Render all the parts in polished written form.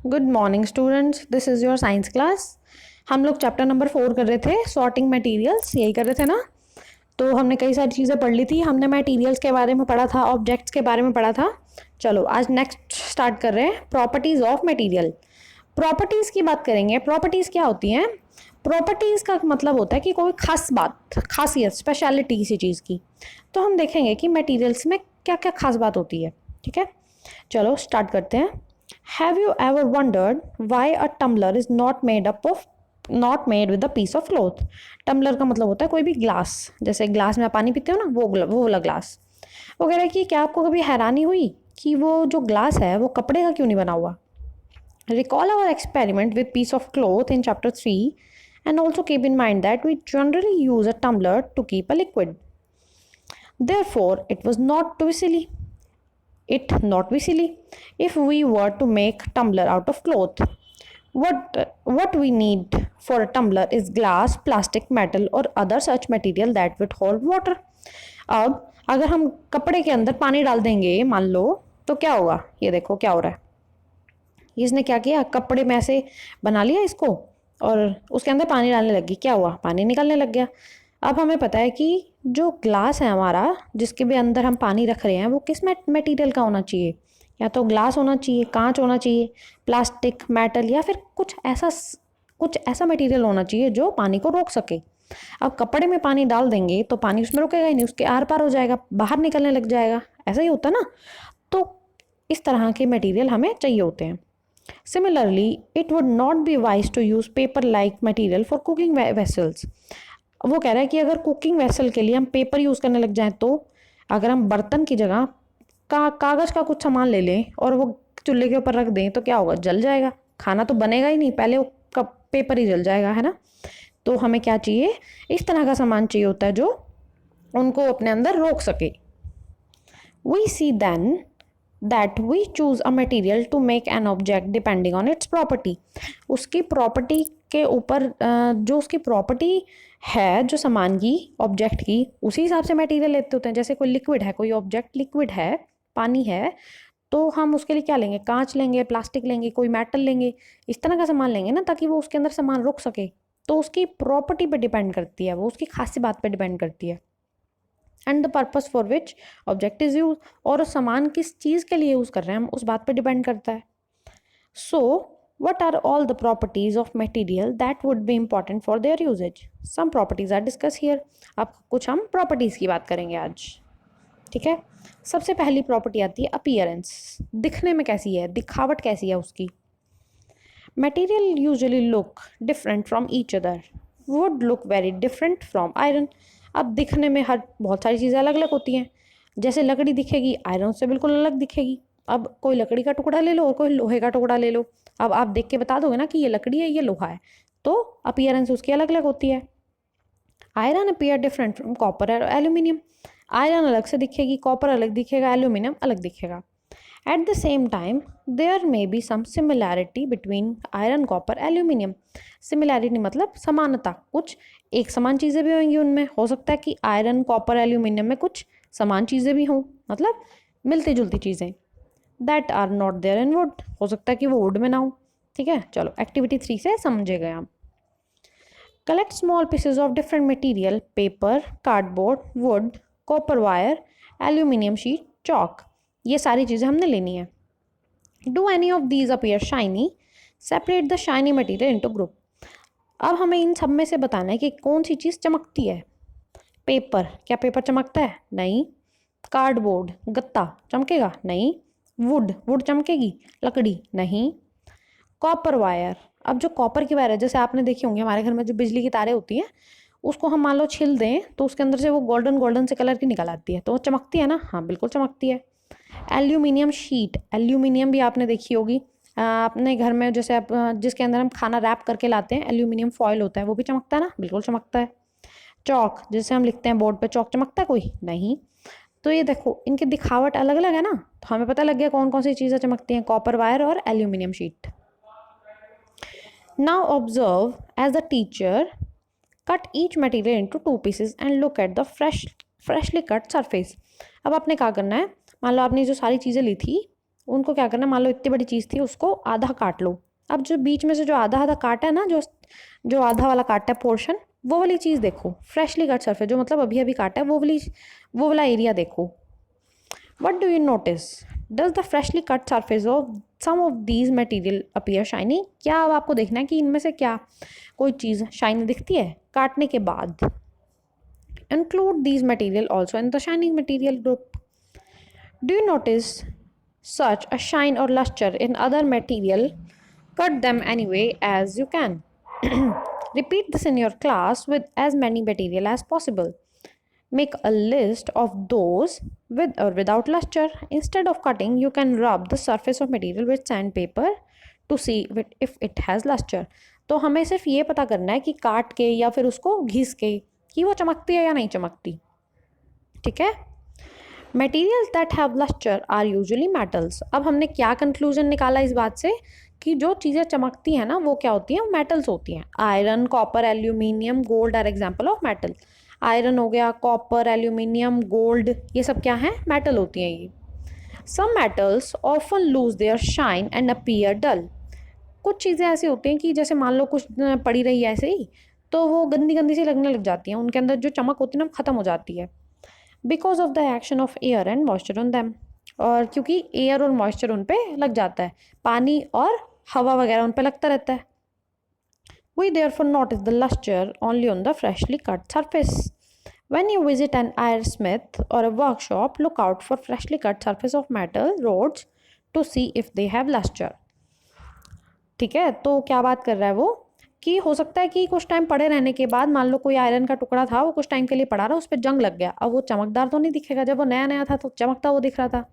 Good morning students, this is your science class. हम लोग chapter number 4 कर रहे थे, सॉर्टिंग मटेरियल्स, यही कर रहे थे ना। तो हमने कई सारी चीज़ें पढ़ ली थी। हमने मटेरियल्स के बारे में पढ़ा था, ऑब्जेक्ट्स के बारे में पढ़ा था। चलो आज नेक्स्ट स्टार्ट कर रहे हैं, प्रॉपर्टीज़ ऑफ मटेरियल। प्रॉपर्टीज़ की बात करेंगे। प्रॉपर्टीज़ क्या होती हैं? प्रॉपर्टीज़ का मतलब होता है कि कोई खास बात, खासियत, स्पेशलिटी किसी चीज़ की। तो हम देखेंगे कि मटेरियल्स में क्या क्या खास बात होती है। ठीक है, चलो स्टार्ट करते हैं। Have you ever wondered why a tumbler is not made with a piece of cloth? Tumbler का मतलब होता है कोई भी ग्लास, जैसे ग्लास में आप पानी पीते हो ना, वो वाला ग्लास। वो कह रहा है कि क्या आपको कभी हैरानी हुई कि वो जो ग्लास है वो कपड़े का क्यों नहीं बना हुआ? Recall our experiment with piece of cloth in chapter 3 and also keep in mind that we generally use a tumbler to keep a liquid. Therefore, it was not to be silly. It not be silly if we were to make tumbler out of cloth. What we need for a tumbler is glass, plastic, metal or other such material that would hold water. अब अगर हम कपड़े के अंदर पानी डाल देंगे मान लो, तो क्या होगा? ये देखो क्या हो रहा है। इसने क्या किया, कपड़े में ऐसे बना लिया इसको और उसके अंदर पानी डालने लगी। क्या हुआ? पानी निकलने लग गया। अब हमें पता है कि जो ग्लास है हमारा, जिसके भी अंदर हम पानी रख रहे हैं, वो किस मटेरियल का होना चाहिए? या तो ग्लास होना चाहिए, कांच होना चाहिए, प्लास्टिक, मेटल, या फिर कुछ ऐसा मटेरियल होना चाहिए जो पानी को रोक सके। अब कपड़े में पानी डाल देंगे तो पानी उसमें रुकेगा ही नहीं, उसके आर पार हो जाएगा, बाहर निकलने लग जाएगा। ऐसा ही होता ना। तो इस तरह के मटेरियल हमें चाहिए होते हैं। Similarly, it would not be wise to use paper-like material for cooking vessels. वो कह रहा है कि अगर कुकिंग वेसल के लिए हम पेपर यूज़ करने लग जाएं, तो अगर हम बर्तन की जगह कागज़ का कुछ सामान ले लें और वो चूल्हे के ऊपर रख दें तो क्या होगा? जल जाएगा। खाना तो बनेगा ही नहीं, पहले वो पेपर ही जल जाएगा, है ना। तो हमें क्या चाहिए? इस तरह का सामान चाहिए होता है जो उनको अपने अंदर रोक सके। We see then that we choose a material to make an object depending on its property. उसकी प्रॉपर्टी के ऊपर जो उसकी प्रॉपर्टी है, जो सामान की, ऑब्जेक्ट की, उसी हिसाब से मटेरियल लेते होते हैं। जैसे कोई लिक्विड है, कोई ऑब्जेक्ट लिक्विड है, पानी है, तो हम उसके लिए क्या लेंगे? कांच लेंगे, प्लास्टिक लेंगे, कोई मेटल लेंगे, इस तरह का सामान लेंगे ना, ताकि वो उसके अंदर सामान रुक सके। तो उसकी प्रॉपर्टी पे डिपेंड करती है, वो उसकी खासी बात पे डिपेंड करती है। And the purpose for which object is use, और सामान किस चीज़ के लिए यूज़ कर रहे हैं हम, उस बात पे डिपेंड करता है। सो what are all the properties of material that would be important for their usage? Some properties are discussed here. अब कुछ हम प्रॉपर्टीज़ की बात करेंगे आज। ठीक है, सबसे पहली प्रॉपर्टी आती है अपीयरेंस। दिखने में कैसी है, दिखावट कैसी है उसकी। Material usually look different from each other, would look very different from iron. अब दिखने में हर बहुत सारी चीज़ें अलग अलग होती हैं। जैसे लकड़ी दिखेगी, आयरन से बिल्कुल अलग दिखेगी। अब कोई लकड़ी का टुकड़ा ले लो और कोई लोहे का टुकड़ा ले लो, अब आप देख के बता दोगे ना कि ये लकड़ी है, ये लोहा है। तो अपीयरेंस उसकी अलग अलग होती है। Iron appear different from copper और एल्यूमिनियम। आयरन अलग से दिखेगी, कॉपर अलग दिखेगा, एल्यूमिनियम अलग दिखेगा। At the same time, there may be some similarity between iron, copper, aluminium. Similarity मतलब समानता, कुछ एक समान चीज़ें भी होंगी उनमें। हो सकता है कि आयरन, कॉपर, एल्यूमिनियम में कुछ समान चीज़ें भी हों, मतलब मिलती जुलती चीज़ें। That are not there in wood, हो सकता है कि वो वुड में ना हो। ठीक है, चलो एक्टिविटी 3 से समझे गए हम। Collect small pieces of different material, paper, cardboard, wood, copper wire, aluminium sheet, chalk. ये सारी चीज़ें हमने लेनी है। Do any of these appear shiny? Separate the shiny material into group. अब हमें इन सब में से बताना है कि कौन सी चीज़ चमकती है। पेपर, क्या पेपर चमकता है? नहीं। कार्डबोर्ड, गत्ता चमकेगा? नहीं। वुड चमकेगी? लकड़ी? नहीं। कॉपर वायर, अब जो कॉपर की वायर है, जैसे आपने देखी होंगी हमारे घर में जो बिजली की तारें होती हैं, उसको हम मान लो छिल दें तो उसके अंदर से वो गोल्डन गोल्डन से कलर की निकल आती है, तो वो चमकती है ना? हाँ बिल्कुल चमकती है। एल्यूमिनियम शीट, एल्यूमिनियम भी आपने देखी होगी अपने घर में, जैसे आप जिसके अंदर हम खाना रैप करके लाते हैं, एल्यूमिनियम फॉयल होता है, वो भी चमकता है ना? बिल्कुल चमकता है। चौक, जैसे हम लिखते हैं बोर्ड पे, चौक चमकता है कोई? नहीं। तो ये देखो, इनकी दिखावट अलग अलग है ना, तो हमें पता लग गया कौन कौन सी चीज़ें चमकती हैं, कॉपर वायर और aluminium sheet. Now observe as the teacher cut each material into two pieces and look at the freshly cut surface. अब आपने क्या करना है, मान लो आपने जो सारी चीज़ें ली थी उनको क्या करना, मान लो इतनी बड़ी चीज़ थी, उसको आधा काट लो। अब जो बीच में से जो आधा आधा काटा है ना, जो जो आधा वाला काटा है पोर्शन, वो वाली चीज़ देखो, फ्रेशली कट सरफेस, जो मतलब अभी अभी काटा है, वो वाला एरिया देखो। What do you notice? Does the freshly cut surface of some of these material appear shiny? क्या अब आपको देखना है कि इनमें से क्या कोई चीज़ शाइनी दिखती है काटने के बाद। Include these material also in the shining material group. Do you notice such a shine or luster in other material? Cut them anyway as you can. Repeat this in your class with as many material as possible. Make a list of those with or without luster. Instead of cutting, you can rub the surface of material with sandpaper to see if it has luster. तो हमें सिर्फ ये पता करना है कि काट के या फिर उसको घिस के कि वो चमकती है या नहीं चमकती। ठीक है। Materials that have luster are usually metals. अब हमने क्या कंक्लूजन निकाला इस बात से कि जो चीज़ें चमकती हैं ना वो क्या होती हैं, मेटल्स होती हैं। Iron, copper, aluminium, gold are example of metal. Iron हो गया, कॉपर, एल्यूमिनियम, गोल्ड, ये सब क्या हैं, मेटल होती हैं ये। Some metals often lose their shine and appear dull. कुछ चीज़ें ऐसी होती हैं कि जैसे मान लो कुछ पड़ी रही है ऐसे ही, तो वो गंदी गंदी सी लगने लग जाती हैं, उनके अंदर जो चमक होती है ना ख़त्म हो जाती है। Because of the action of air and moisture on them, और क्योंकि एयर और मॉइस्चर उन पर लग जाता है, पानी और हवा वगैरह उन पर लगता रहता है। We therefore notice the luster only on the freshly cut surface. When you visit an iron-smith or a workshop, look out for freshly cut surface of metal rods to see if they have luster. ठीक है, तो क्या बात कर रहा है वो कि हो सकता है कि कुछ टाइम पड़े रहने के बाद, मान लो कोई आयरन का टुकड़ा था, वो कुछ टाइम के लिए पड़ा रहा, उस पर जंग लग गया, अब वो चमकदार तो नहीं दिखेगा। जब वो नया नया था तो चमकता वो दिख रहा था।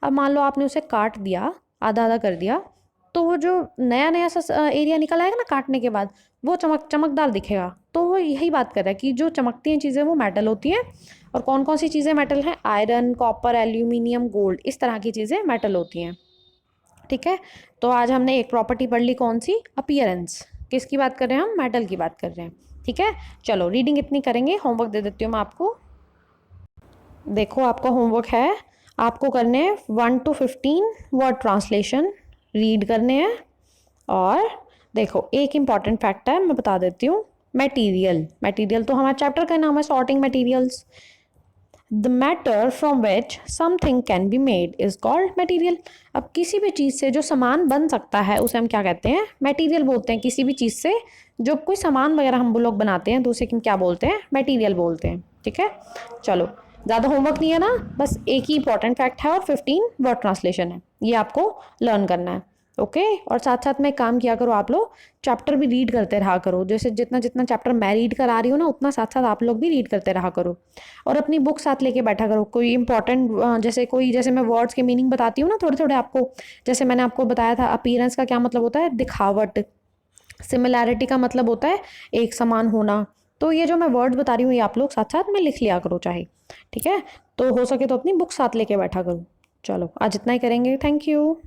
अब मान लो आपने उसे काट दिया, आधा आधा कर दिया, तो वो जो नया नया सा एरिया निकल आएगा ना काटने के बाद, वो चमकदार दिखेगा। तो वो यही बात कर रहा है कि जो चमकती हैं चीज़ें वो मेटल होती हैं। और कौन कौन सी चीज़ें मेटल हैं, आयरन, कॉपर, एल्यूमिनियम, गोल्ड, इस तरह की चीज़ें मेटल होती हैं। ठीक है, तो आज हमने एक प्रॉपर्टी पढ़ ली, कौन सी, अपीयरेंस। किसकी बात कर रहे हैं हम, मेटल की बात कर रहे हैं। ठीक है, चलो रीडिंग इतनी करेंगे, होमवर्क दे देती हूँ मैं आपको। देखो आपका होमवर्क है, आपको करने हैं 1 to 15 वर्ड ट्रांसलेशन रीड करने हैं। और देखो एक इम्पॉर्टेंट फैक्ट है, मैं बता देती हूँ। मटेरियल तो हमारे चैप्टर का नाम है, sorting materials. The matter from which something can be made is called material. अब किसी भी चीज़ से जो सामान बन सकता है उसे हम क्या कहते हैं, मटेरियल बोलते हैं। किसी भी चीज़ से जो कोई सामान वगैरह हम लोग बनाते हैं तो उसे हम क्या बोलते हैं, मटेरियल बोलते हैं। ठीक है, चलो ज़्यादा होमवर्क नहीं है ना, बस एक ही इंपॉर्टेंट फैक्ट है और 15 वर्ड ट्रांसलेशन है, ये आपको लर्न करना है। ओके, और साथ साथ में काम किया करो, आप लोग चैप्टर भी रीड करते रहा करो। जैसे जितना जितना चैप्टर मैं रीड करा रही हूँ ना, उतना साथ साथ आप लोग भी रीड करते रहा करो। और अपनी बुक साथ लेके बैठा करो। कोई इंपॉर्टेंट जैसे मैं वर्ड्स के मीनिंग बताती हूँ ना थोड़े थोड़े आपको, जैसे मैंने आपको बताया था अपीयरेंस का क्या मतलब होता है, दिखावट। सिमिलैरिटी का मतलब होता है एक समान होना। तो ये जो मैं वर्ड्स बता रही हूँ ये आप लोग साथ साथ में लिख लिया करो चाहे। ठीक है, तो हो सके तो अपनी बुक साथ लेके बैठा करो। चलो आज इतना ही करेंगे, थैंक यू।